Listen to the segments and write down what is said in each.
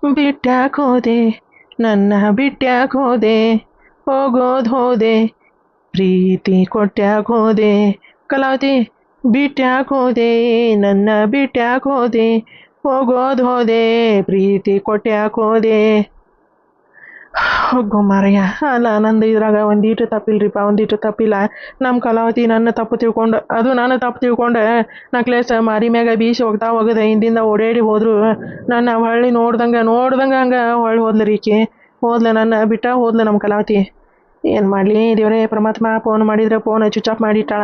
ಬಿಟ್ಟ್ಯಾಕೋದೆ ನನ್ನ ಬಿಟ್ಟ್ಯಾಕೋದೆ ಹೋಗೋದು ಹೋದೆ ಪ್ರೀತಿ ಕೊಟ್ಟ್ಯಾಕೋದೆ ಕಲಾವತಿ ಬಿಟ್ಟ್ಯಾಕೋದೆ ನನ್ನ ಬಿಟ್ಟ್ಯಾಕೋದೆ ಹೋಗೋದು ಹೋದೆ ಪ್ರೀತಿ ಕೊಟ್ಟ್ಯಾಕೋದೆ ಹೋಗೋ ಮಾರಯ್ಯ ಅಲ್ಲ ನಂದು ಇದ್ರಾಗ ಒಂದೀಟು ತಪ್ಪಿಲ್ರಿಪ್ಪ ಒಂದೀಟು ತಪ್ಪಿಲ್ಲ ನಮ್ಮ ಕಲಾವತಿ ನನ್ನ ತಪ್ಪು ತಿಳ್ಕೊಂಡು ಅದು ನಾನು ತಪ್ಪು ತಿಳ್ಕೊಂಡೆ ನಕ್ಲೇಸ್ ಮಾರಿ ಮ್ಯಾಗ ಬೀಸಿ ಹೋಗ್ತಾ ಹೋಗದೆ ಹಿಂದಿಂದ ಓಡಾಡಿ ಹೋದ್ರು ನನ್ನ ಹೊಳ್ಳಿ ನೋಡ್ದಂಗೆ ಹಂಗೆ ಹೊಳ್ಳಿ ಹೋದ್ಲು ಈಕಿ ಹೋದ್ಲು ನನ್ನ ಬಿಟ್ಟ ಹೋದ್ಲು ನಮ್ಮ ಕಲಾವತಿ ಏನು ಮಾಡಲಿ ದೇವರೇ ಪರಮಾತ್ಮ ಫೋನ್ ಮಾಡಿದ್ರೆ ಫೋನ್ ಸ್ವಿಚ್ ಆಫ್ ಮಾಡಿಟ್ಟಾಳ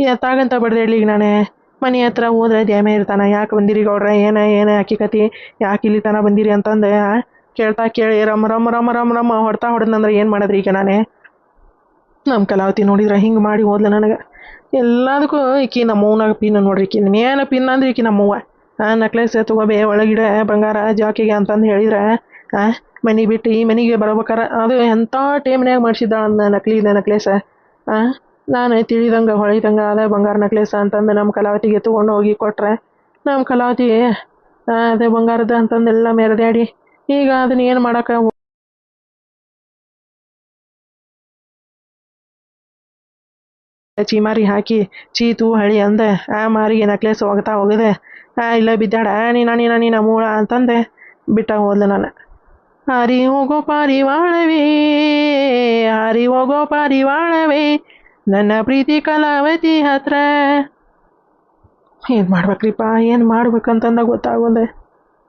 ಎತ್ತಾಗಂತ ಬಡ್ದೇಳಿ ಈಗ ನಾನೇ ಮನೆ ಹತ್ರ ಹೋದ್ರೆ ದ್ಯಾಮೆ ಇರ್ತಾನೆ ಯಾಕೆ ಬಂದಿರಿ ಗೌಡ್ರ ಏನು ಅಕ್ಕಿ ಕತಿ ಯಾಕೆ ಇಲ್ಲಿ ತನ ಬಂದಿರಿ ಅಂತಂದೆ ಕೇಳ್ತಾ ಕೇಳಿ ರಮ್ಮ ಹೊಡ್ತಾ ಹೊಡೆದ್ನಂದ್ರೆ ಏನು ಮಾಡಿದ್ರಿ ಈಗ ನಾನೇ ನಮ್ಮ ಕಲಾವತಿ ನೋಡಿದ್ರೆ ಹಿಂಗೆ ಮಾಡಿ ಹೋದ್ಲು ನನಗೆ ಎಲ್ಲದಕ್ಕೂ ಈಕಿ ನಮ್ಮವ್ನಾಗ ಪಿನ್ ನೋಡ್ರಿ ಈಕಿ ಏನು ಪಿನ್ ಅಂದ್ರೆ ಈಕಿ ನಮ್ಮವ್ವ ನಕ್ಲೇಸ್ ತಗೋಬೇ ಒಳಗಿಡ ಬಂಗಾರ ಜಾಕಿಗೆ ಅಂತಂದು ಹೇಳಿದ್ರೆ ಮನೆ ಬಿಟ್ಟು ಈ ಮನೆಗೆ ಬರ್ಬೇಕಾರ ಅದು ಎಂಥ ಟೈಮ್ನ್ಯಾಗ ಮಾಡಿಸಿದ್ದ ಅಂದ ನಕ್ಲೇಸ ನಾನು ತಿಳಿದಂಗೆ ಹೊಳಿದಂಗೆ ಅದೇ ಬಂಗಾರ ನಕ್ಲೇಸ ಅಂತಂದು ನಮ್ಮ ಕಲಾವತಿಗೆ ತೊಗೊಂಡು ಹೋಗಿ ಕೊಟ್ರೆ ನಮ್ಮ ಕಲಾವತಿ ಅದೇ ಬಂಗಾರದ ಅಂತಂದೆಲ್ಲ ಮೆರೆದಾಡಿ ಈಗ ಅದನ್ನ ಏನು ಮಾಡೋಕೆ ಚೀಮಾರಿ ಹಾಕಿ ಚೀತು ಹಳಿ ಅಂದೆ ಆ ಮಾರಿಗೆ ನಕ್ಲೇಸ್ ಹೋಗ್ತಾ ಹೋಗದೆ ಇಲ್ಲ ಬಿದ್ದಾಡ ನೀನ ಮೂಳ ಅಂತಂದೆ ಬಿಟ್ಟ ಹೋದ್ಲು ನಾನು ಹಾರಿ ಹೋಗೋ ಪಾರಿವಾಳವೇ ನನ್ನ ಪ್ರೀತಿ ಕಲಾವತಿ ಹತ್ರ ಏನು ಮಾಡ್ಬೇಕ್ರಿಪ್ಪ ಏನು ಮಾಡ್ಬೇಕಂತಂದ ಗೊತ್ತಾಗೋದೆ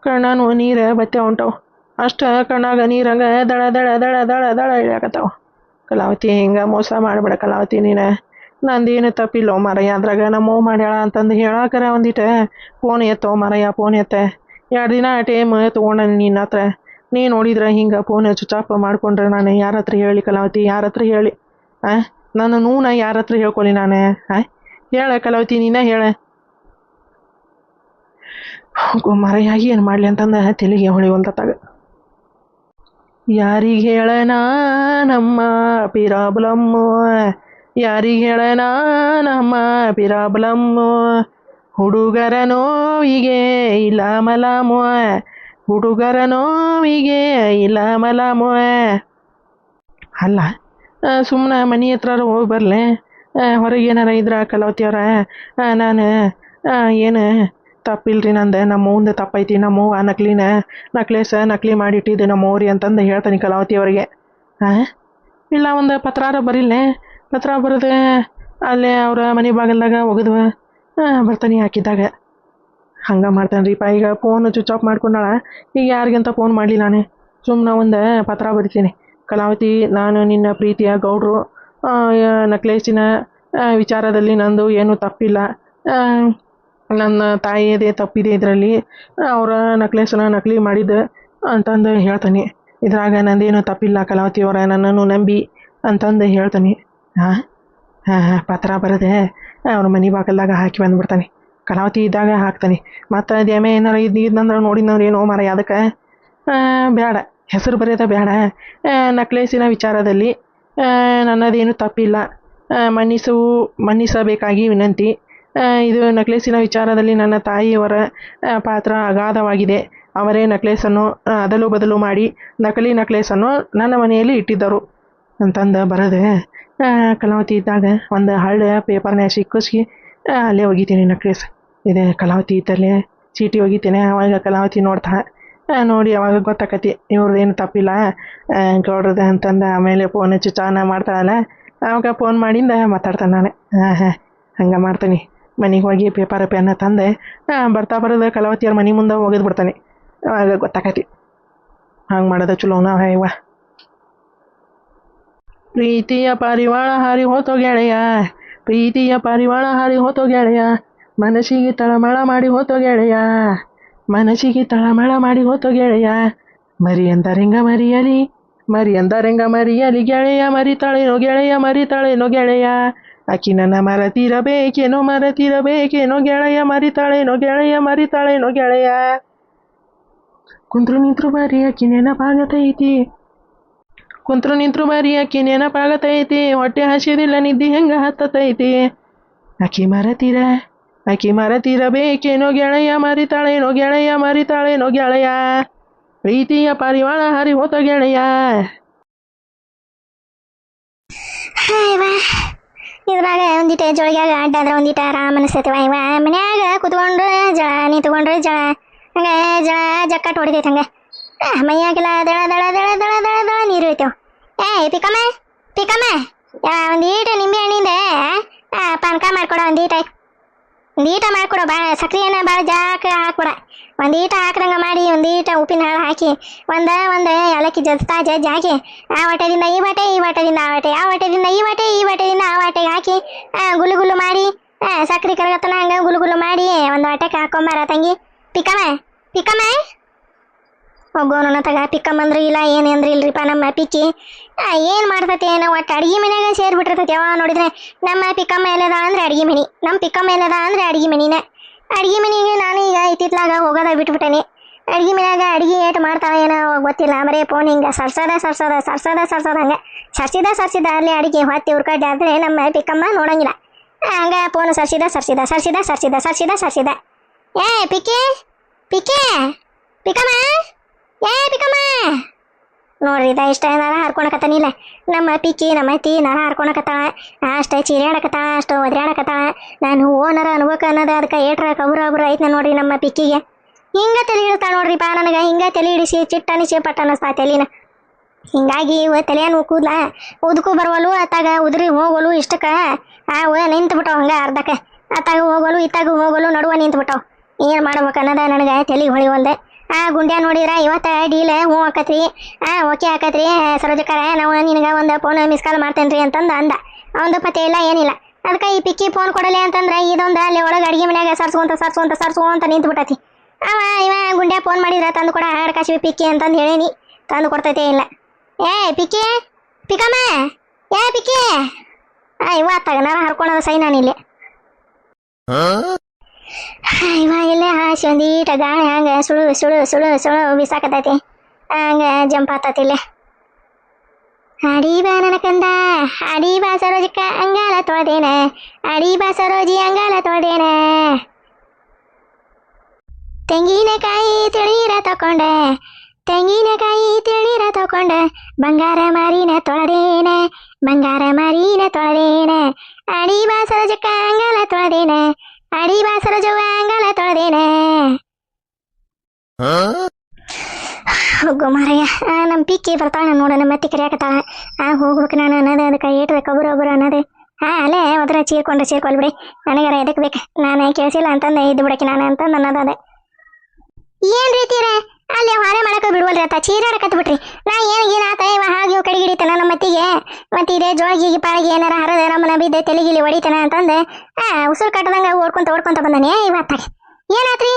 ಕಣ್ಣಾನು ನೀರು ಬತ್ತೆ ಹೊಂಟವು ಅಷ್ಟು ಕಣ್ಣಾಗ ನೀರಂಗೆ ದಳ ದಳ ದಳ ದಳ ದಳ ಇಳಿಯಾಕತ್ತಾವ ಕಲಾವತಿ ಹಿಂಗೆ ಮೋಸ ಮಾಡಬೇಡ ಕಲಾವತಿ ನೀನು ನಂದೇನು ತಪ್ಪಿಲ್ಲೋ ಮಾರಯ್ಯ ಅದ್ರಾಗ ನಮ್ಮವ್ವ ಮಾಡ್ಯಾಳ ಅಂತಂದು ಹೇಳಾಕರ ಒಂದಿಟ್ಟು ಫೋನ್ ಎತ್ತೋ ಮಾರಯ್ಯ ಫೋನ್ ಎತ್ತೆ 2 ದಿನ ಟೈಮ್ ತೊಗೊಂಡ ನಿನ್ನ ಹತ್ರ ನೀ ನೋಡಿದ್ರೆ ಹಿಂಗೆ ಫೋನ್ ಸ್ವಿಚ್ ಆಫ್ ಮಾಡ್ಕೊಂಡ್ರೆ ನಾನು ಯಾರ ಹತ್ರ ಹೇಳಿ ಕಲಾವತಿ ಯಾರ ಹತ್ರ ಹೇಳಿ ನನ್ನ ನೂನ ಯಾರ ಹತ್ರ ಹೇಳ್ಕೊಲಿ ನಾನು ಹೇಳ ಕಲಾವತಿ ನೀನ ಹೇಳ ಮಾರಯ್ಯ ಏನು ಮಾಡಲಿ ಅಂತಂದ ತೆಲಿಗೆ ಹೊಳಿವಲ್ತಾಗ ಯಾರಿಗೆ ಹೇಳಣ ನಮ್ಮ ಪಿರಾಬ್ಲಮ್ಮು ಯಾರಿಗೆ ಹೇಳಣ ನಮ್ಮ ಪಿರಾಬ್ಲಮ್ಮು ಹುಡುಗರ ನೋವಿಗೆ ಇಲ್ಲ ಮಲಾಮು ಹುಡುಗರ ನೋವಿಗೆ ಇಲ್ಲ ಮಲಾಮು ಅಲ್ಲ ಸುಮ್ಮನೆ ಮನೆ ಹತ್ರ ಹೋಗಿ ಬರಲೆ ಹೊರಗೆ ಏನಾರ ಇದ್ರ ಕಲಾವತಿಯವ್ರ ನಾನು ಏನು ತಪ್ಪಿಲ್ರಿ ನಂದು ನಮ್ಮವ್ವಂದು ತಪ್ಪೈತಿ ನಮ್ಮವ್ವ ನಕ್ಲಿ ಮಾಡಿಟ್ಟಿದ್ದೆ ನಮ್ಮವ್ರಿ ಅಂತಂದು ಹೇಳ್ತಾನೆ ಕಲಾವತಿಯವರಿಗೆ ಇಲ್ಲ ಒಂದು ಪತ್ರಾರ ಬರಿಲ್ಲೇ ಪತ್ರ ಬರೆದೆ ಅಲ್ಲೇ ಅವ್ರ ಮನೆ ಬಾಗಲ್ದಾಗ ಒಗದ್ವ ಬರ್ತಾನೆ ಹಾಕಿದ್ದಾಗ ಹಂಗೆ ಮಾಡ್ತಾನೆ ರೀಪ ಈಗ ಫೋನ್ ಸ್ವಿಚ್ ಆಫ್ ಮಾಡ್ಕೊಂಡಾಳ ಈಗ ಯಾರಿಗಂತ ಫೋನ್ ಮಾಡಲಿ ನಾನೇ ಸುಮ್ಮನೆ ಒಂದು ಪತ್ರ ಬರಿತೀನಿ ಕಲಾವತಿ ನಾನು ನಿನ್ನ ಪ್ರೀತಿಯ ಗೌಡ್ರು ನಕ್ಲೇಸಿನ ವಿಚಾರದಲ್ಲಿ ನಂದು ಏನೂ ತಪ್ಪಿಲ್ಲ ನನ್ನ ತಾಯಿಯದೇ ತಪ್ಪಿದೆ ಇದರಲ್ಲಿ ಅವರ ನಕ್ಲೇಸನ್ನ ನಕಲಿ ಮಾಡಿದ್ದೆ ಅಂತಂದು ಹೇಳ್ತಾನೆ ಇದ್ರಾಗ ನಂದೇನು ತಪ್ಪಿಲ್ಲ ಕಲಾವತಿಯವರ ನನ್ನನ್ನು ನಂಬಿ ಅಂತಂದು ಹೇಳ್ತಾನೆ ಪತ್ರ ಬರದೆ ಅವ್ರ ಮನೆ ಬಾಗಲ್ದಾಗ ಹಾಕಿ ಬಂದ್ಬಿಡ್ತಾನೆ ಕಲಾವತಿ ಇದ್ದಾಗ ಹಾಕ್ತಾನೆ ಮತ್ತು ದ್ಯಾಮೆ ಏನಾರ ಇದ್ನಂದ್ರೆ ನೋಡಿನಂದ್ರೆ ಏನೋ ಮಾರ ಅದಕ್ಕೆ ಬೇಡ ಹೆಸರು ಬರೆಯೋದ ಬೇಡ ನಕ್ಲೇಸಿನ ವಿಚಾರದಲ್ಲಿ ನನ್ನದೇನು ತಪ್ಪಿಲ್ಲ ಮನ್ನಿಸಬೇಕಾಗಿ ವಿನಂತಿ ಇದು ನಕ್ಲೇಸಿನ ವಿಚಾರದಲ್ಲಿ ನನ್ನ ತಾಯಿಯವರ ಪಾತ್ರ ಅಗಾಧವಾಗಿದೆ ಅವರೇ ನಕ್ಲೇಸನ್ನು ಅದಲು ಬದಲು ಮಾಡಿ ನಕಲಿ ನಕ್ಲೇಸನ್ನು ನನ್ನ ಮನೆಯಲ್ಲಿ ಇಟ್ಟಿದ್ದರು ಅಂತಂದು ಬರದೆ ಕಲಾವತಿ ಇದ್ದಾಗ ಒಂದು ಹಳ್ಳಿ ಪೇಪರ್ನ್ಯಾಗ ಸಿಕ್ಕಿಸಿ ಅಲ್ಲೇ ಒಗಿತೀನಿ ನಕ್ಲೇಸ್ ಇದೆ ಕಲಾವತಿ ಇದ್ದಲ್ಲೇ ಚೀಟಿ ಒಗಿತೀನಿ ಅವಾಗ ಕಲಾವತಿ ನೋಡ್ತಾ ನೋಡಿ ಅವಾಗ ಗೊತ್ತಾಕತಿ ಇವ್ರದ್ದೇನು ತಪ್ಪಿಲ್ಲ ಗೌಡ್ರದ ಅಂತಂದು ಆಮೇಲೆ ಫೋನ್ ಹಚ್ಚಿ ಚಾನ ಮಾಡ್ತಾಳಲ್ಲ ಅವಾಗ ಫೋನ್ ಮಾಡಿಂದ ಮಾತಾಡ್ತಾನೆ ನಾನು ಹಂಗೆ ಮಾಡ್ತೀನಿ ಮನೆಗೆ ಹೋಗಿ ಪೇಪರ್ ಪೆನ್ನ ತಂದೆ ಬರ್ತಾ ಬರೋದು ಕಲಾವತಿಯವ್ರ ಮನೆ ಮುಂದೆ ಒಗೆದು ಬಿಡ್ತಾನೆ ಆಗ ಗೊತ್ತಾಕತಿ ಹಂಗೆ ಮಾಡೋದು ಚಲೋನ ಇವ ಪ್ರೀತಿಯ ಪಾರಿವಾಳ ಹಾರಿ ಹೋತೋ ಗೆಳೆಯ ಪ್ರೀತಿಯ ಪಾರಿವಾಳ ಹಾರಿ ಹೋತೋ ಗೆಳೆಯ ಮನಸ್ಸಿಗೆ ತಳಮಳ ಮಾಡಿ ಹೋತೋ ಗೆಳೆಯ ಮನಸ್ಸಿಗೆ ತಳಮಳ ಮಾಡಿ ಹೋತೋ ಗೆಳೆಯ ಮರಿ ಎಂದರೆಂಗ ಮರಿಯಲಿ ಗೆಳೆಯ ಮರಿತಾಳೇನೋ ಗೆಳೆಯ ಆಕಿ ನನ್ನ ಮರತಿರಬೇಕೇನೋ ಗೆಳೆಯ ಮರಿತಾಳೇನೋ ಗೆಳೆಯ ಕುಂತ್ರು ನಿಂತ್ರು ಬಾರಿ ಆಕಿ ನೆನಪಾಗತೈತಿ ಹೊಟ್ಟೆ ಹಸಿದಿಲ್ಲ ನಿದ್ದೆ ಹೆಂಗ ಹತ್ತತೈತಿ ಆಕಿ ಮರತಿರಬೇಕೇನೋ ಗೆಳೆಯ ಮರಿತಾಳೇನೋ ಗೆಳೆಯ ಪ್ರೀತಿಯ ಪಾರಿವಾಳ ಹರಿ ಹೋತ ಗೆಳೆಯ. ಇದ್ರಾಗ ಒಂದಿಟ ಜೋಳಿಗ್ಯಾಗ ಅಡ್ಡಾದ್ರೆ ಒಂದಿಟ ಆರಾಮ್ ಅನಿಸ್ತೈತಿ. ಇವ ಮನ್ಯಾಗ ಕುತ್ಕೊಂಡ್ರೆ ಜಳ, ನಿಂತ್ಕೊಂಡ್ರೆ ಜಳ, ಹಂಗೆ ಜಳ ಜಕ್ಕಟ್ ಹೊಡಿತೈತಿ. ಹಂಗೆ ಮೈಯಾಗೆಲ್ಲ ದಳ ದಳ ದಳ ದಳ ದಳ ದಳ ನೀರು ಇರ್ತೇವ. ಪಿಕಮ್ಮ ಪಿಕಮ್ಮ, ಒಂದೀಟ ನಿಂಬೆ ಹಣ್ಣಿಂದ ಪಾನಕ ಮಾಡ್ಕೊಡ. ಒಂದೀಟ ಮಾಡ್ಕೊಡ. ಭಾಳ ಸಕ್ರಿಯನ್ನ ಭಾಳ ಜಾಕ ಹಾಕ್ಬಿಡ. ಒಂದೀಟ ಹಾಕ್ದಂಗ ಮಾಡಿ, ಒಂದೀಟ ಉಪ್ಪಿನ ಹಾಳು ಹಾಕಿ, ಒಂದು ಏಲಕ್ಕಿ ಜಜ್ತಾ ಜಜ್ಜಿ ಆ ವಾಟದಿಂದ ಈ ವಾಟೆ, ಈ ವಾಟದಿಂದ ಆ ವಾಟೆ, ಆ ವಾಟದಿಂದ ಈ ವಾಟೆ, ಈ ವಾಟೆದಿಂದ ಆ ವಾಟೆಗೆ ಹಾಕಿ ಗುಲ್ಲು ಗುಲ್ಲು ಮಾಡಿ, ಸಕ್ರೆ ಕರಗತ್ತನ ಹಂಗೆ ಗುಲ್ಲು ಗುಲ್ಲು ಮಾಡಿ ಒಂದು ವಾಟೆಗೆ ಹಾಕೊಂಬಾರ ತಂಗಿ. ಪಿಕಮ್ಮ ಪಿಕಮ್ಮ ಹೋಗೋಣ ತಗ. ಪಿಕ್ಕಮ್ಮಂದ್ರು ಇಲ್ಲ, ಏನಂದ್ರೆ ಇಲ್ರಿಪ್ಪ ನಮ್ಮ ಪಿಕ್ಕಿ ಏನು ಮಾಡ್ತತಿ ಏನೋ ಒಟ್ಟು ಅಡ್ಗೆ ಮನ್ಯಾಗ ಸೇರಿಬಿಟ್ಟಿರ್ತೈತಿ. ಯಾವ ನೋಡಿದ್ರೆ ನಮ್ಮ ಪಿಕ್ಕಮ್ಮ ಎಲ್ಲದ ಅಂದ್ರೆ ಅಡ್ಗೆ ಮನೆ, ನಮ್ಮ ಪಿಕ್ಕಮ್ಮ ಎಲ್ಲದ ಅಂದ್ರೆ ಅಡ್ಗೆ ಮನಿನೇ. ಅಡ್ಗೆ ಮನೆಗೆ ನಾನು ಈಗ ಇತ್ತಿತ್ಲಾಗ ಹೋಗೋದ ಬಿಟ್ಬಿಟ್ಟೇನಿ. ಅಡ್ಗೆ ಮನ್ಯಾಗ ಅಡ್ಗೆ ಏಟು ಮಾಡ್ತಾಳೆ ಏನೋ ಗೊತ್ತಿಲ್ಲ. ಬರೀ ಫೋನ್ ಹಿಂಗೆ ಸರ್ಸದ ಹಂಗೆ ಸರ್ಸಿದ ಅಲ್ಲಿ ಅಡುಗೆ ಹೊತ್ತಿ ಹುರ್ಕಡ್ಡೆ ಆದರೆ ನಮ್ಮ ಪಿಕ್ಕಮ್ಮ ನೋಡಂಗಿಲ್ಲ. ಹಂಗೆ ಫೋನ್ ಸರ್ಸಿದ. ಪಿಕ್ಕಿ ಪಿಕ್ಕಿ ಪಿಕಮ್ಮ, ಪಿಕಮ್ಮ ನೋಡ್ರಿ, ಇಷ್ಟ ನರ ಹರ್ಕೊಳಕತ್ತಾನಿಲ್ಲ ನಮ್ಮ ಪಿಕ್ಕಿ. ನಮ್ಮ ಅತ್ತಿ ನರ ಹರ್ಕೊಳಕತ್ತಾಳ. ಅಷ್ಟು ಚೀರಾಡಕತ್ತಾಳ, ಅಷ್ಟು ಒದ್ರಾಡಕತ್ತಾಳ. ನಾನು ಓನರ ಅನ್ಬೇಕು ಅನ್ನೋದು ಅದಕ್ಕೆ ಏಟ್ರ ಕಬುರು ಐತೆ ನೋಡ್ರಿ ನಮ್ಮ ಪಿಕ್ಕಿಗೆ. ಹಿಂಗೆ ತಲೆ ಹಿಡಿಸ್ತಾಳ ನೋಡ್ರಿಪ್ಪ ನನಗೆ. ಹಿಂಗೆ ತಲೆ ಹಿಡಿಸಿ ಚಿಟ್ಟನಿಸಿ ಪಟ್ಟ ಅನ್ನಿಸ್ತಾ ತಲೆನ. ಹಿಂಗಾಗಿ ತಲೆಯನ್ನು ಕೂದ್ಲ ಉದ್ಕು ಬರುವಲು, ಅತ್ತಾಗ ಉದ್ರಿ ಹೋಗಲು ಇಷ್ಟಕ್ಕೆ ನಿಂತ್ಬಿಟ್ಟವು. ಹಂಗೆ ಅರ್ಧಕ್ಕೆ ಅತ್ತಾಗ ಹೋಗಲು ಇತ್ತಾಗ ಹೋಗಲು ನಡುವ ನಿಂತ್ಬಿಟ್ಟವು. ಏನು ಮಾಡ್ಬೇಕು ಅನ್ನೋದ ನನಗೆ ತಲೆ ಹೊಳಿವಲ್ದೆ. ಗುಂಡ್ಯಾ ನೋಡಿದ್ರೆ ಇವತ್ತು ಡೀಲ್ ಹ್ಞೂ ಹಾಕತ್ರಿ, ಓಕೆ ಹಾಕತ್ರಿ ಸರೋಜಕ್ಕರ, ನಾವು ನಿನಗೆ ಒಂದು ಫೋನ್ ಮಿಸ್ ಕಾಲ್ ಮಾಡ್ತೇನೆ ರೀ ಅಂತಂದು ಅಂದ. ಅವಂದು ಪತ್ತೆ ಇಲ್ಲ ಏನಿಲ್ಲ. ಅದಕ್ಕೆ ಈ ಪಿಕ್ಕಿ ಫೋನ್ ಕೊಡಲಿ ಅಂತಂದ್ರೆ ಇದೊಂದು ಅಲ್ಲಿ ಒಳಗೆ ಅಡುಗೆ ಮನ್ಯಾಗ ಸರ್ಸ್ಕೊಂತ ನಿಂತ್ಬಿಟ್ಟತಿ. ಇವ ಗುಂಡ್ಯಾ ಫೋನ್ ಮಾಡಿದ್ರೆ ತಂದು ಕೊಡ ಹಾಡ್ಕಾಶಿ ಪಿಕ್ಕಿ ಅಂತಂದು ಹೇಳೀನಿ, ತಂದು ಕೊಡ್ತೈತೆ ಇಲ್ಲ. ಪಿಕ್ಕಿ ಪಿಕಮ್ಮ, ಪಿಕ್ಕಿ ಇವತ್ತಾಗ ನಾನು ಹರ್ಕೊಳೋದು ಸೈ ನಾನಿಲ್ಲಿ. ಇವ ಇಲ್ಲೇ ಹಾಸಿ ಒಂದೀಟ ಗಾಳಿ ಹಂಗೆ ಸುಳು ಬಿಸಾಕತೈತಿ. ಹಂಗೆ ಜಂಪ್ ಆತತಿ ಇಲ್ಲೇ. ಅಡಿ ಬಾ ನನ್ನ ಕಂದ, ಅಡಿ ಬಾ ಸರೋಜಿಕ್ಕ ಅಂಗಾಲ ತೊಳೆದೇನ, ಅಡಿ ಬಾ ಸರೋಜಿ ಅಂಗಾಲ ತೊಳೆದೇನ. ತೆಂಗಿನಕಾಯಿ ತಿಳಿರ ತಕೊಂಡೆ, ತೆಂಗಿನಕಾಯಿ ತಿಳಿರ ತಕೊಂಡೆ, ಬಂಗಾರ ಮಾರಿನ ತೊಳೆದೇನ, ಬಂಗಾರ ಮಾರಿನ ತೊಳೆದೇನ. ಅಡಿ ಬಾ ಸರೋಜಕ್ಕ ಅಂಗಾಲ ತೊಳೆದೇನ, ಅಡಿ ಬಾ ಸರೋಜವ್ವ ಅಂಗಾಲ ತೊಳೆದೇನ. ಹೋಗೋ ಮಾರಯ್ಯ, ನಮ್ಮ ಪಿಕ್ಕಿ ಬರ್ತಾಳ ನೋಡ. ನಮ್ಮ ಅತ್ತಿ ಕರಿಯಾಕತ್ತಾಳ. ಹೋಗ್ಬೇಕು ನಾನು ಅನ್ನೋದು. ಅದಕ್ಕೆ ಏಟ್ರೆ ಕಬುರು ಅನ್ನೋದು. ಅಲ್ಲೇ ಒದ್ರ ಚೀರ್ಕೊಳ್ಬಿಡಿ. ನನಗಾರ ಎದಕ್ಕೆ ಬೇಕು, ನಾನು ಕೇಳಿಸಿಲ್ಲ ಅಂತಂದು ಇದ್ದು ಬಿಡಕ್ಕೆ ನಾನು ಅಂತಂದು ಅನ್ನೋದು. ಅದೇ ಏನು ರೀತಿರ ಅಲ್ಲಿ ಹೊರೆ ಮಾಡಕ್ಕೆ ಬಿಡುವಲ್ರಿ ಅತ್ತ, ಚೀರಾಡಕತ್ ಬಿಟ್ರಿ. ನಾ ಏನಾತ ಇವ ಹಾಗೆ ಇವು ಕಡೆಗೆ ಹಿಡಿತಾನ ನಮ್ಮ ಅತ್ತಿಗೆ. ಮತ್ತೆ ಇದೇ ಜೋಳಿಗೆ ಪಾಳಿಗೆ ಏನಾರ ಹರದ ನಮ್ಮನ ಬಿದ್ದೆ ತೆಲಿಗಿಲಿ ಹೊಡಿತಾನ ಅಂತಂದು ಉಸಿರು ಕಟ್ಟದಂಗೆ ಓಡ್ಕೊಂತ ಬಂದಾನೆ. ಇವತ್ತಾಗ ಏನಾತ್ರಿ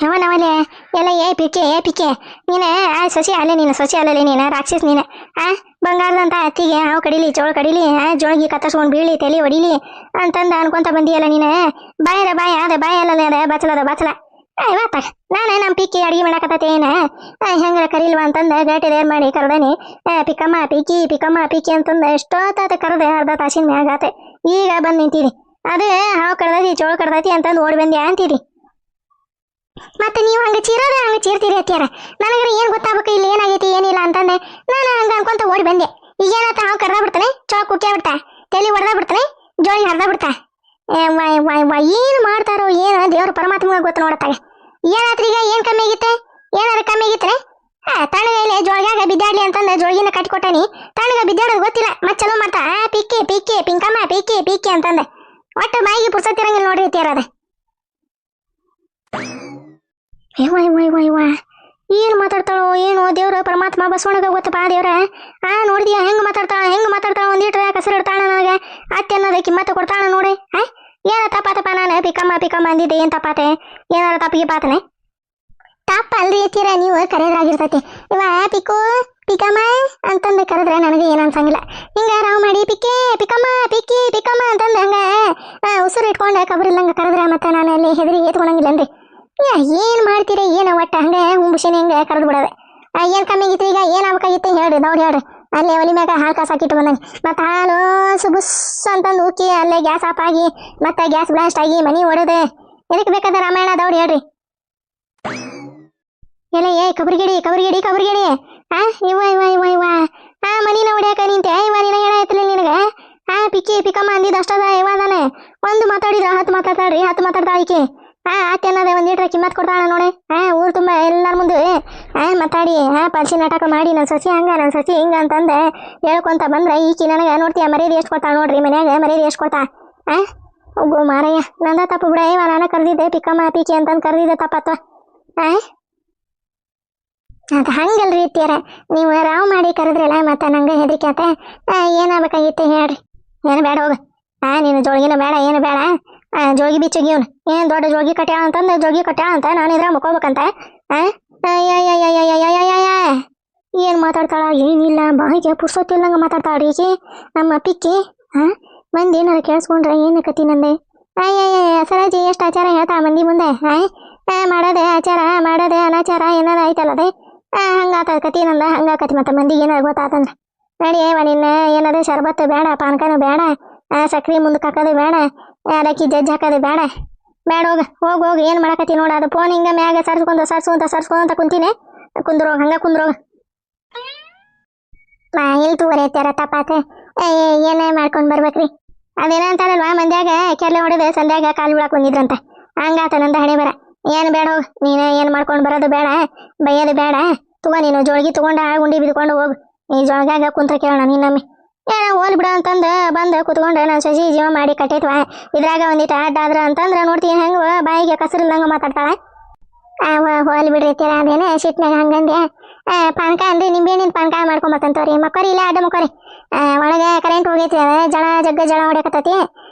ಯವನವಲೆ ಎಲ್ಲ ಪಿಕ್ಕೆ ನೀನು ಸಸಿ ಅಲ್ಲೇ, ನೀನು ಸಸಿ ಅಲ್ಲೇ, ನೀನು ರಾಕ್ಷಸ್ ನೀನು. ಬಂಗಾರದಂತ ಅತ್ತಿಗೆ ಹಾವು ಕಡಿಲಿ, ಚೋಳು ಕಡಿಲಿ, ಜೋಳಿಗೆ ಕತ್ತರ್ಸ್ಕೊಂಡು ಬೀಳಿ, ತಲೆ ಹೊಡಿಲಿ ಅಂತಂದು ಅನ್ಕೊಂತ ಬಂದಿಯಲ್ಲ ನೀನು. ಬಾಯದ ಬಾಯ ಅದ ಬಾಯ ಅಲ್ಲೇ ಅದ ಬಚ್ಚಲ. ಇವತ್ತಾಗ ನಾನು ನಮ್ಮ ಪಿಕ್ಕಿ ಅಡುಗೆ ಮಾಡಕತ್ತೈತೆ ಏನು ಹೆಂಗಾರ ಕರೀಲ್ವಾ ಅಂತಂದು ಗಟ್ಟಿ ದೇರ್ ಮಾಡಿ ಕರೆದಾನಿ. ಪಿಕ್ಕಮ್ಮ ಪಿಕ್ಕಿ ಅಂತಂದು ಎಷ್ಟೊತ್ತಾತ ಕರೆದೆ. ಅರ್ಧ ತಾಸಿನ ಮ್ಯಾಗ ಆತ. ಈಗ ಬಂದು ನಿಂತೀರಿ. ಅದು ಹಾವು ಕಡ್ದೈತಿ, ಚೋಳು ಕಡ್ದೈತಿ ಅಂತಂದು ಓಡಿ ಬಂದ್ಯಾ ಅಂತೀರಿ. ಮತ್ತೆ ನೀವು ಹಂಗೆ ಚೀರ್ತೀರಿ ಅತ್ತಿಯಾರ. ನನಗ್ರೆ ಏನು ಗೊತ್ತಾಗಬೇಕು ಇಲ್ಲಿ ಏನಾಗೈತಿ ಏನಿಲ್ಲ ಅಂತಂದೆ. ನಾನು ಹಂಗೆ ಅನ್ಕೊಂತ ಓಡಿ ಬಂದೆ. ಈಗ ಏನಾತ ಹಾವು ಕರ್ದ ಬಿಡ್ತಾನೆ, ಚೋಳ ಕುಕ್ಕ್ಯಾ ಬಿಡ್ತಾ, ತಲೆ ಹೊಡೆದ ಬಿಡ್ತಾನೆ, ಜೋಳಿಗೆ ಹರ್ದ ಬಿಡ್ತಾ. ಏನು ಮಾಡ್ತಾರೋ ಏನು ದೇವ್ರ ಪರಮಾತ್ಮಗೆ ಗೊತ್ತು ನೋಡತ್ತಾಗ. ಏನಾತ್ರೀಗ ಏನು ಕಮ್ಮಿ ಆಗಿತ್ತೆ, ಏನಾರ ಕಮ್ಮಿ ಆಗಿತ್ತೆ. ತಣ್ಣಗೈಲೆ ಜೋಳಿಗಾಗ ಬಿದ್ದಾಡ್ಲಿ ಅಂತಂದು ಜೋಳಿಗಿನ ಕಟ್ಟಿಕೊಟ್ಟಾನಿ. ತಣ್ಣಗ ಬಿದ್ದಾಡೋದು ಗೊತ್ತಿಲ್ಲ, ಮತ್ತೆ ಚಲೋ ಮಾಡ್ತಾ ಪಿಕ್ಕಿ ಪಿಂಕಮ್ಮ ಪಿಕ್ಕಿ ಅಂತಂದೆ. ಒಟ್ಟು ಬಾಯಿಗೆ ಪುರ್ಸತ್ತಿರಂಗಿಲ್ಲ ನೋಡ್ರಿ ಅತ್ತಿಯಾರ. ಅದ ಏನು ಮಾತಾಡ್ತಾಳೋ ಏನೋ ದೇವ್ರ ಪರಮಾತ್ಮ ಬಸವಣ್ಣಗ ಗೊತ್ತಪ್ಪ ದೇವ್ರ. ನೋಡಿದ್ಯಾ ಹೆಂಗೆ ಮಾತಾಡ್ತಾಳ ಒಂದಿಟ್ರೆ ಕಸರು ಇಡ್ತಾಳ ನನಗೆ. ಅತ್ತೆ ಅನ್ನೋದೇ ಕಿಮ್ಮತ್ತು ಕೊಡ್ತಾಳ ನೋಡಿ. ಏನ ತಪ್ಪಾತಪ್ಪ, ನಾನು ಪಿಕಮ್ಮ ಅಂದಿದ್ದೆ. ಏನು ತಪ್ಪಾತೆ, ಏನಾರ ತಪ್ಪಿಗೆ ಪಾತನೆ? ತಪ್ಪ ಅಲ್ರಿ ಅತ್ತೀರ, ನೀವು ಕರೆದ್ರಾಗಿರ್ತೈತಿ. ಇವ ಪಿಕಮ್ಮ ಅಂತಂದು ಕರೆದ್ರೆ ನನಗೆ ಏನು ಅನ್ಸಂಗಿಲ್ಲ. ಹಿಂಗೆ ರಾವ್ ಮಾಡಿ ಪಿಕ್ಕಮ್ಮ ಅಂತಂದು ಹಂಗೆ ಉಸಿರು ಇಟ್ಕೊಂಡು ಕಬರಿಲ್ಲಂಗೆ ಕರೆದ್ರೆ ಮತ್ತೆ ನಾನು ಅಲ್ಲಿ ಹೆದರಿ ಎತ್ಕೊಳಂಗಿಲ್ಲನ್ರಿ. ಏನು ಮಾಡ್ತೀರಿ ಏನೋ ಒಟ್ಟು ಹಂಗೆ ಹುಂಬುಷಿನ ಹಿಂಗೆ ಕರೆದು ಬಿಡೋದೆ. ಏನು ಕಮ್ಮಿ ಆಗಿತ್ತು ಈಗ, ಏನಾಗಬೇಕಾಗಿತ್ತು ಹೇಳ್ರಿ, ದೌಡ್ ಹೇಳ್ರಿ. ಅಲ್ಲೇ ಒಲಿ ಮ್ಯಾಗ ಹಾಲು ಕಾಸಾಕಿಟ್ಟು ಬಂದಂಗೆ ಮತ್ತು ಹಾಲು ಸುಬುಸ್ ಅಂತಂದು ಉಕ್ಕಿ ಅಲ್ಲೇ ಗ್ಯಾಸ್ ಆಫ್ ಆಗಿ ಮತ್ತೆ ಗ್ಯಾಸ್ ಬ್ಲಾಸ್ಟ್ ಆಗಿ ಮನೆ ಹೊಡೆದೆ. ಎದಕ್ಕೆ ಬೇಕಾದ ರಾಮಾಯಣ ದೌಡ್ ಹೇಳ್ರಿ. ಎಲ್ಲ ಏ ಕಬರಿಗಿಡಿ ಕಬರಿಗಿಡಿ ಕಬರಿಗಿಡಿ ಹಾ ಇವ ಇವ ಇವ ಇವ ಹಾ ಮನಿನ ಹೊಡ್ಯಾಕ ನಿಂತೆ ಇವ ನಿನಗೆ ಹೇಳಾಯ್ತಿಲ್ಲ ನಿನಗ ಹಾ ಪಿಕ್ಕಿ ಪಿಕ್ಕಮ್ಮ ಅಂದಿದ್ದು ಅಷ್ಟದ ಇವ ಅದಾನೆ ಒಂದು ಮಾತಾಡಿದ್ರ 10 ಮಾತಾಡ್ತಾಳ್ರಿ 10 ಮಾತಾಡ್ತಾಳ ಈಕಿ ಹಾ ಅತ್ತೇನದ ಒಂದ್ ಲೀಟ್ರ್ ಕಿಮ್ಮತ್ ಕೊಡ್ತಾಳ ನೋಡಿ ಹಾ ಊರ್ ತುಂಬಾ ಎಲ್ಲಾರ ಮುಂದೆ ಹಾ ಮಾತಾಡಿ ಹಾ ಪಲ್ಸಿ ನಾಟಕ ಮಾಡಿ ನನ್ನ ಸಸಿ ಹಂಗ ನನ್ನ ಸಸಿ ಹಿಂಗ ಅಂತಂದೆ ಹೇಳ್ಕೊಂತ ಬಂದ್ರ ಈಕಿ ನನಗ ನೋಡ್ತೀಯ ಮರ್ಯಾದೆ ಎಷ್ಟು ಕೊಡ್ತಾಳ ನೋಡ್ರಿ ಮನ್ಯಾಗ ಮರ್ಯಾದೆ ಎಷ್ಟು ಕೊಡ್ತಾ ಹಾ ಒಬ್ಬ ಮಾರಯ್ಯ ನಂದ ತಪ್ಪು ಬಿಡ ಇವ ನಾನು ಕರ್ದಿದ್ದೆ ಪಿಕ್ಕಮ್ಮ ಪಿಕ್ಕಿ ಅಂತಂದು ಕರ್ದಿದ್ದೆ ತಪ್ಪತ್ವ ಹಾ ಅದು ಹಂಗಲ್ರಿ ಇತ್ತೀರ ನೀವು ರಾವ್ ಮಾಡಿ ಕರೆದ್ರಲ್ಲ ಮತ್ತೆ ನಂಗೆ ಹೆದರಿಕೆ ಆತ ಏನಾಗಬೇಕಾಗಿತ್ತು ಹೇಳ್ರಿ ಏನು ಬೇಡ ಹೋಗ ಹಾ ನೀನು ಜೋಳಿಗಿನ ಬೇಡ ಏನು ಬೇಡ ಜೋಗಿ ಬಿಚ್ಚಗಿವ್ನು ಏನು ದೊಡ್ಡ ಜೋಗಿ ಕಟ್ಯಾಳ ಅಂತಂದು ಜೋಗಿ ಕಟ್ಯಾಳ ಅಂತ ನಾನು ಇದ್ರ ಮುಕ್ಕೋಬೇಕಂತ ಏನು ಮಾತಾಡ್ತಾಳ ಏನಿಲ್ಲ ಬಾಯಿಗೆ ಪುರ್ಸೊತ್ತಿಲ್ಲಂಗೆ ಮಾತಾಡ್ತಾಳ್ರಿ ಈಕಿ ನಮ್ಮ ಪಿಕ್ಕಿ ಮಂದಿ ಏನಾರು ಕೇಳಿಸ್ಕೊಂಡ್ರೆ ಏನು ಕತಿ ನಂದೆ ಸರಾಜಿ ಎಷ್ಟು ಆಚಾರ ಹೇಳ್ತಾಳ ಮಂದಿ ಮುಂದೆ ಮಾಡೋದೆ ಆಚಾರ ಮಾಡೋದೆ ಅನಾಚಾರ ಏನಾರ ಐತಲ್ಲ ಅದೇ ಹಂಗಾತ ಕತಿ ನಂದ ಹಂಗಾಕತಿ ಮತ್ತೆ ಮಂದಿಗೆ ಏನಾರು ಗೊತ್ತಾತಂದ್ರೆ ನಡಿ ನಿನ್ನ ಏನದೇ ಶರ್ಬತ್ತು ಬೇಡ ಪಾನಕನೂ ಬೇಡ ಸಕ್ರೆ ಮುಂದಕ್ಕೆ ಹಾಕೋದು ಬೇಡ ಅದಕ್ಕೆ ಜಜ್ಜಿ ಹಾಕೋದು ಬೇಡ ಬೇಡ ಹೋಗಿ ಏನು ಮಾಡಕತ್ತಿ ನೋಡ ಅದು ಫೋನ್ ಹಿಂಗೆ ಮ್ಯಾಗ ಸರ್ಸ್ಕೊಂತ ಕುಂತೀನಿ ಕುಂದ್ರೋಗ ಹಂಗೆ ಕುಂದ್ರೋಗ ಇಲ್ಲಿ ತೂವರೆ ತಪ್ಪಾತ ಏನೇ ಮಾಡ್ಕೊಂಡು ಬರ್ಬೇಕ್ರಿ ಅದೇನಂತಾರಲ್ವಾ ಮಂದ್ಯಾಗ ಕೆರ್ಲೆ ಹೊಡೆದು ಸಂಧ್ಯಾಗ ಕಾಲು ಬಿಡಕ್ಕೆ ಬಂದಿದ್ರಂತ ಹಂಗಾತ ನಂದ ಹಣೆ ಬರ ಏನು ಬೇಡ ಹೋಗಿ ನೀನು ಏನು ಮಾಡ್ಕೊಂಡು ಬರೋದು ಬೇಡ ಬೈಯೋದು ಬೇಡ ನೀನು ಜೋಳಿಗೆ ತಗೊಂಡು ಉಂಡಿ ಬಿದ್ಕೊಂಡು ಹೋಗು ಈ ಜೋಳಗಾಗ ಕುಂತ್ರ ಕೇಳೋಣ ನೀನಮ್ಮಿ ಏನೋ ಹೋಲ್ ಬಿಡ ಅಂತಂದು ಬಂದು ಕುತ್ಕೊಂಡು ನಾನು ಸಸಿ ಜೀವ ಮಾಡಿ ಕಟ್ಟೈತ್ವ ಇದ್ರಾಗ ಒಂದಿಟ್ಟು ಅಡ್ಡಾದ್ರ ಅಂತಂದ್ರೆ ನೋಡ್ತೀನಿ ಹೆಂಗೆ ಬಾಯಿಗೆ ಕಸರಿಲ್ದಂಗೆ ಮಾತಾಡ್ತಾಳೆ ಹೋಲ್ ಬಿಡ್ರಿ ತೀರ ಅದೇನೆ ಸಿಟ್ನಾಗ ಹಂಗಂದೆ ಪಾನಕ ಅಂದ್ರೆ ನಿಂಬೆಹಣ್ಣಿನ ಪಾನಕ ಮಾಡ್ಕೊಂಬತ್ತಂತವ್ರಿ ಮಕ್ಕರಿ ಇಲ್ಲ ಅಡ್ಡ ಮಕ್ಕರಿ ಒಳಗೆ ಕರೆಂಟ್ ಹೋಗೈತಿ ಜಳ ಹೊಡ್ಯಾಕತ್ತೈತಿ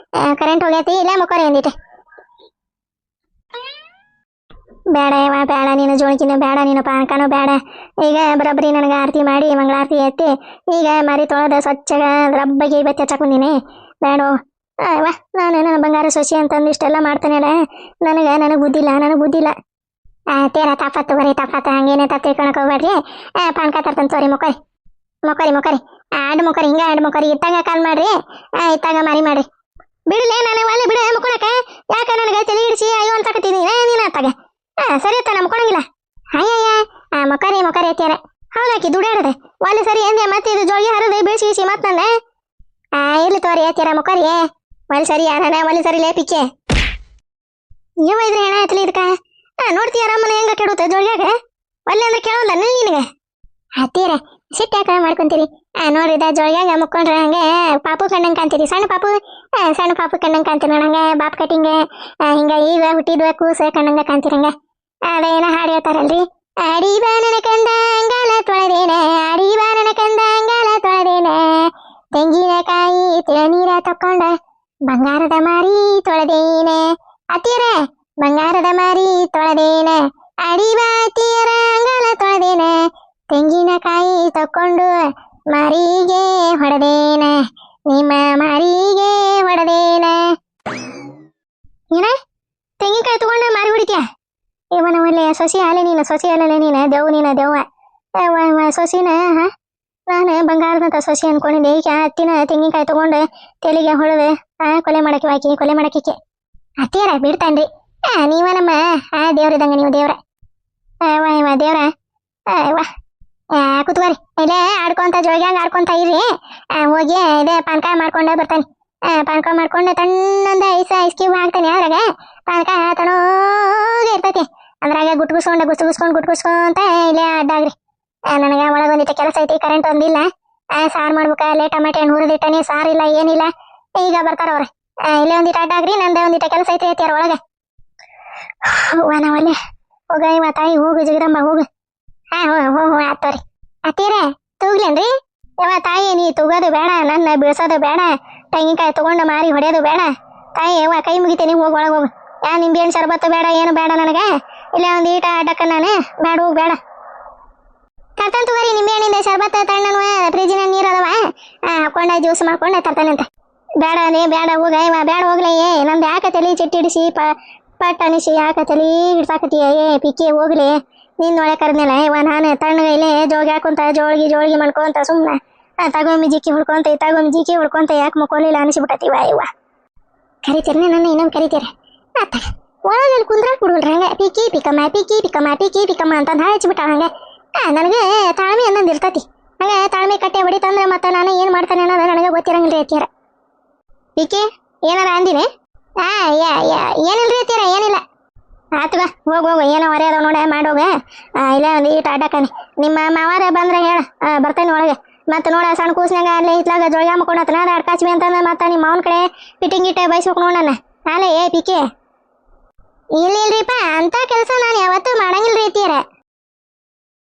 ಕರೆಂಟ್ ಹೋಗೈತಿ ಇಲ್ಲ ಮಕ್ಕರಿ ಅಂದಿಟ್ಟು ಬೇಡ ಬೇಡ ನೀನು ಜೋಳಿಗಿನ ಬೇಡ ನೀನು ಪಾನಕನೂ ಬೇಡ ಈಗ ಬರೋಬ್ಬರಿ ನನಗೆ ಆರತಿ ಮಾಡಿ ಮಂಗಳಾರತಿ ಎತ್ತಿ ಈಗ ಮರಿ ತೊಳೆದ ಸ್ವಚ್ಛಗ ರಬ್ಬಗೆ ಬತ್ತಿ ಹಚ್ಚಾಕೊಂದಿನಿ ಬೇಡ ನಾನು ನನ್ನ ಬಂಗಾರ ಸೊಸಿ ಅಂತಂದು ಇಷ್ಟೆಲ್ಲ ಮಾಡ್ತಾನಲ್ಲ ನನಗೆ ಬುದ್ಧಿಲ್ಲ ತೇರ ತಪ್ಪತ್ತು ಬರೀ ತಪ್ಪತ್ತ ಹಂಗೇನೆ ತಪ್ಪು ತಿಳ್ಕೊಳಕ್ ಹೋಗ್ಬೇಡ್ರಿ ಪಾನಕ ತರ್ತಂತ ಸೋರಿ ಮೊಕರಿ ಆಡು ಮೊಕರಿ ಇತ್ತಾಗ ಕಾಲ್ ಮಾಡ್ರಿ ಇತ್ತಾಗ ಮಾರಿ ಮಾಡ್ರಿ ಬಿಡಲೇ ನಾನು ಒಳ್ಳೆ ಬಿಡ ಮುಕ್ಕೊಳಕ ಯಾಕ ನನಗೆ ತಲೆ ಹಿಡಿಸಿ ಅಯ್ಯೋ ಅಂತ ಕಟ್ಟಿದ್ದೀನಿ ನೀನು ಅತ್ತಾಗ ಸರಿ ಅತ್ತ ಮುಕ್ಕೊಳಂಗಿಲ್ಲ ಅಯ್ಯಯ್ಯ ಮೊಕರಿ ಅತ್ಯಾರ ಹೌದಾಕಿ ದುಡ್ಡಾಡದೆ ಒಳ್ಳೆ ಸರಿ ಎಂದೆ ಮತ್ತೆ ಇದು ಜೋಗಿ ಹರದೆ ಬೀಳ್ಸಿ ಮತ್ ನಂದೆ ಇರ್ಲಿ ತೋರಿ ಅತ್ಯಾರ ಮೊಕರಿ ಒಳ್ಳೆ ಸರಿ ಯಾರಣ ಒಳ್ಳೆ ಸರಿ ಲೇಪಿಕೆ ನೀವು ಇದ್ರೆ ಹೆಣ ಆಯ್ತಲಿ ಇದಕ್ಕ ನೋಡ್ತೀಯ ರಮ್ಮನ ಹೆಂಗ ಕೆಡುತ್ತೆ ಜೋಳಿಯಾಗ ಒಳ್ಳೆ ಅಂದ್ರೆ ಕೇಳೋಲ್ಲ ನಿನಗೆ ಹತ್ತೀರ ಸಿಟ್ಟಾಕ ಮಾಡ್ಕೊಂತೀರಿ ನೋಡ್ರಿದ ಜೋಳಿಯಾಗ ಮುಕ್ಕೊಂಡ್ರೆ ಹಂಗೆ ಪಾಪು ಕಣ್ಣಂಗೆ ಕಾಣ್ತೀರಿ ಸಣ್ಣ ಪಾಪು ಕಣ್ಣಂಗೆ ಕಾಣ್ತೀರಿ ನಂಗೆ ಬಾಪ್ ಕಟ್ಟಿಂಗೆ ಹಿಂಗ ಈಗ ಹುಟ್ಟಿದ್ವ ಕೂಸ ಕಣ್ಣಂಗ ಕಾಣ್ತೀರಂಗ ಅದೇನ ಹಾಡು ಹೇಳ್ತಾರಲ್ರಿ ಅಡಿ ಬಾ ನನ್ನ ಕಂದ ಅಂಗಾಲ ತೊಳೆದೇನೆ ಅಡಿ ಬಾ ನನ್ನ ಕಂದ ಅಂಗಾಲ ತೊಳೆದೇನೆ ತೆಂಗಿನಕಾಯಿ ತಿಳನೀರ ತಕೊಂಡ ಬಂಗಾರದ ಮಾರಿ ತೊಳೆದೇನೆ ಅತ್ತೀರ ಬಂಗಾರದ ಮಾರಿ ತೊಳೆದೇನೆ ಅಡಿ ಬಾ ಅತ್ತೀರ ಅಂಗಾಲ ತೊಳೆದೇನೆ ತೆಂಗಿನಕಾಯಿ ತಕೊಂಡು ಮಾರಿಗೆ ಹೊಡೆದೇನೆ ನಿಮ್ಮ ಮಾರಿಗೆ ಹೊಡೆದೇನೆ ಏನ ತೆಂಗಿನಕಾಯಿ ತಗೊಂಡ ಮಾರಿ ಹೊಡಿತೀಯ ಇವನ ಒಳ್ಳೆ ಸೊಸಿ ಅಲೆ ನೀನು ದೆವ್ವ ಸೊಸಿನ ನಾನು ಬಂಗಾರದಂತ ಸೊಸಿ ಅನ್ಕೊಂಡಿದ್ದೆ ಈಗ ಹತ್ತಿನ ತೆಂಗಿನಕಾಯಿ ತಗೊಂಡು ತೆಲಿಗೆ ಹೊಡೆದು ಕೊಲೆ ಮಾಡಕ್ಕೆ ಹತ್ತಿರ ಬಿಡ್ತಾನ್ರಿ ನೀವ ನಮ್ಮ ದೇವ್ರಿದಂಗ ನೀವು ದೇವ್ರ ದೇವ್ರ ಕುತ್ಕೋರಿ ಇಲ್ಲೇ ಆಡ್ಕೊಂತ ಜೋಗ್ಯಾಂಗ ಆಡ್ಕೊಂತ ಇರ್ರಿ ಹೋಗಿ ಇದೇ ಪಾನಕ ಮಾಡ್ಕೊಂಡ ಬರ್ತಾನೆ ಪಾನಕ ಮಾಡ್ಕೊಂಡು ತಣ್ಣಂದ ಐಸ್ ಕ್ಯೂಬ್ ಹಾಕ್ತಾನೆ ಅದ್ರಾಗ ಪಾನಕ ತಣ್ಣಗೆ ಇರ್ತೈತಿ ಅದ್ರಾಗ ಗುಟ್ಗುಸ್ಕೊಂತ ಇಲ್ಲೇ ಅಡ್ಡಾಗ್ರಿ ನನಗೆ ಒಳಗೊಂದಿಟ್ಟು ಕೆಲಸ ಐತಿ ಕರೆಂಟ್ ಒಂದಿಲ್ಲ ಸಾರು ಮಾಡ್ಬೇಕ ಅಲ್ಲೇ ಟಮಾಟೆ ಹಣ್ಣು ಹುರಿದಿಟ್ಟನಿ ಸಾರಿಲ್ಲ ಏನಿಲ್ಲ ಈಗ ಬರ್ತಾರ ಅವ್ರ ಇಲ್ಲೇ ಒಂದಿಟ್ಟು ಅಡ್ಡಾಗ್ರಿ ನಂದೇ ಒಂದಿಟ್ಟು ಕೆಲಸ ಐತಿ ಐತಿಯಾರ ಒಳಗೆ ನಾವಲ್ಲೇ ಹೋಗ ಇವ ತಾಯಿ ಹೋಗು ಜಗದಂಬ ಹೋಗು ಆತೋರಿ ಅತ್ತೀರ ತೂಗ್ಲೇನ್ರಿ ಯಾವ ತಾಯಿ ನೀ ತೂಗೋದು ಬೇಡ ನನ್ನ ಬೀಳ್ಸೋದು ಬೇಡ ತೆಂಗಿನಕಾಯಿ ತಗೊಂಡು ಮಾರಿ ಹೊಡೆಯೋದು ಬೇಡ ತಾಯಿ ಯಾವ ಕೈ ಮುಗಿತೇನೆ ಹೋಗಿ ಒಳಗೆ ಹೋಗು ನಿಂಬೆಹಣ್ಣು ಶರಬತ್ತು ಬೇಡ ಏನು ಬೇಡ ನನಗೆ ಇಲ್ಲೇ ಒಂದು ಈಟ ಅಡ್ಡಕ್ಕ ನಾನು ಬೇಡ ಹೋಗಿ ಬೇಡ ತರ್ತಾನೆ ತಗೋರಿ ನಿಂಬೆಹಣ್ಣಿಂದ ಶರಬತ್ತು ತಣ್ಣನು ಫ್ರಿಜ್ಜಿನ ನೀರು ಅದಾವ ಹಾಕೊಂಡ ಜ್ಯೂಸ್ ಮಾಡ್ಕೊಂಡೆ ತರ್ತಾನಂತ ಬೇಡ ಹೋಗ ಇವ ಬೇಡ ಹೋಗ್ಲೇ ನಂದು ಯಾಕೆ ತಲೆ ಚಿಟ್ಟಿಡಿಸಿ ಪಟ್ ಅನಿಸಿ ಯಾಕೆ ತಲೆ ಹಿಡ್ಸಾಕತ್ತೀಯ ಪಿಕ್ಕಿ ಹೋಗ್ಲಿ ನಿನ್ನೊಳೆ ಕರೆದ್ನಲ್ಲ ಇವ ನಾನು ತಣ್ಣಗ ಇಲ್ಲೇ ಜೋಗಿ ಹಾಕೊಂತ ಜೋಳಿಗೆ ಮಾಡ್ಕೊಂತ ಸುಮ್ಮನೆ ತಗೊಮ್ಮಿ ಜಿಕ್ಕಿ ಹುಡ್ಕೊಂತ ಯಾಕೆ ಮುಕ್ಕೋಲಿಲ್ಲ ಅನಿಸ್ಬಿಟ್ಟತಿವ ಇವ ಕರಿತೀರನೇ ನನ್ನ ಇನ್ನೊಂದು ಕರಿತೀರ ಒಳಗೆ ಕುಂದ್ರಾಕ್ ಬಿಡುವಲ್ರಿ ಹಂಗೆ ಪಿಕ್ಕಿ ಪಿಕ್ಕಮ್ಮ ಪಿಕ್ಕಿ ಪಿಕ್ಕಮ್ಮ ಪಿಕ್ಕಿ ಪಿಕ್ಕಮ್ಮ ಅಂತಂದು ಹಚ್ಚಿಬಿಟ್ಟಾಳ ಹಂಗೆ ನನಗೆ ತಾಳ್ಮೆ ಅನ್ನೊಂದು ಇರ್ತತಿ ಹಂಗೆ ತಾಳ್ಮೆ ಕಟ್ಟೆ ಹೊಡಿತಂದ್ರೆ ಮತ್ತೆ ನಾನು ಏನು ಮಾಡ್ತಾನೆ ಅನ್ನೋದು ನನಗೆ ಗೊತ್ತಿರಂಗಿಲ್ಲ ರೀ ಅತ್ತಿಯರ ಪಿಕ್ಕಿ ಏನಾರ ಅಂದಿನಿ ಏನಿಲ್ರಿ ಅತ್ತಿಯರ ಏನಿಲ್ಲ ಆತುಗ ಹೋಗು ಏನೋ ಹೊರೆ ಅದಾವ ನೋಡ ಮಾಡೋಗ ಇಲ್ಲೇ ಒಂದು ಈಟ ಅಡ್ಡಕ್ಕನೆ ನಿಮ್ಮ ಮಾವಾರ ಬಂದ್ರೆ ಹೇಳ ಬರ್ತೇನೆ ಒಳಗೆ ಮತ್ತೆ ನೋಡ ಸಣ್ಣ ಕೂಸ್ನಾಗ ಅಲ್ಲೇ ಇತ್ಲಾಗ ಜೋಳ ಮಕ್ಕೊಂಡತನ ಅದು ಅಡ್ಕಾಚ್ವಿ ಅಂತಂದ್ರೆ ಮತ್ತೆ ನಿಮ್ಮ ಮಾವನ ಕಡೆ ಫಿಟ್ಟಿಂಗ್ ಗಿಟ್ಟೆ ಬಯಸ್ಬೇಕು ನೋಡಣ್ಣ ಅಲ್ಲೇ ಪಿಕ್ಕಿ ಇಲ್ರಿಪ್ಪ ಅಂತ ಕೆಲಸ ನಾನು ಯಾವತ್ತೂ ಮಾಡಂಗಿಲ್ಲ ರೀ ಅತ್ತಿಯರ